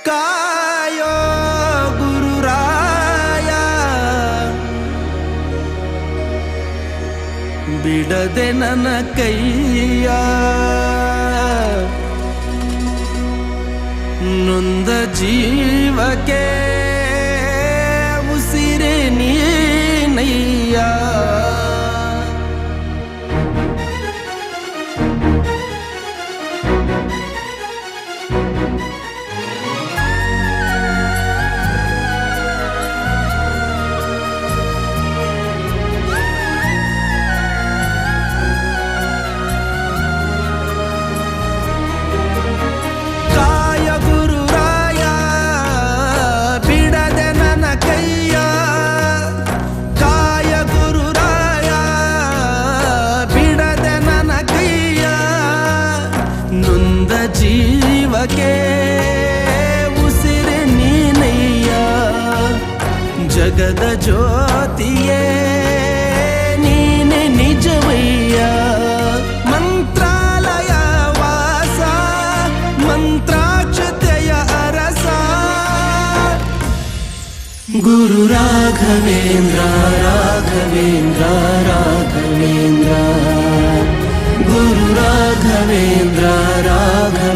ಕಾಯೋ ಗುರುರಾಯ ಬಿಡದೆ ನನ್ನ ಕೈಯ ನೊಂದ ಜೀವಕ್ಕೆ ಉಸಿರೇ ನೀನಯ್ಯ ಜೀವಕ್ಕೆ ಉಸಿರು ನೀನಯ್ಯ ಜಗದ ಜ್ಯೋತಿಯೇ ನೀನೆ ನಿಜವಯ್ಯ ಮಂತ್ರಾಲಯ ವಾಸ ಮಂತ್ರಾಕ್ಷತೆಯ ಅರಸ ಗುರು ರಾಘವೇಂದ್ರ ರಾಘವೇಂದ್ರ ರಾಘವೇಂದ್ರ ಗುರು ರಾಘವೇಂದ್ರ ರಾಘವೇಂದ್ರ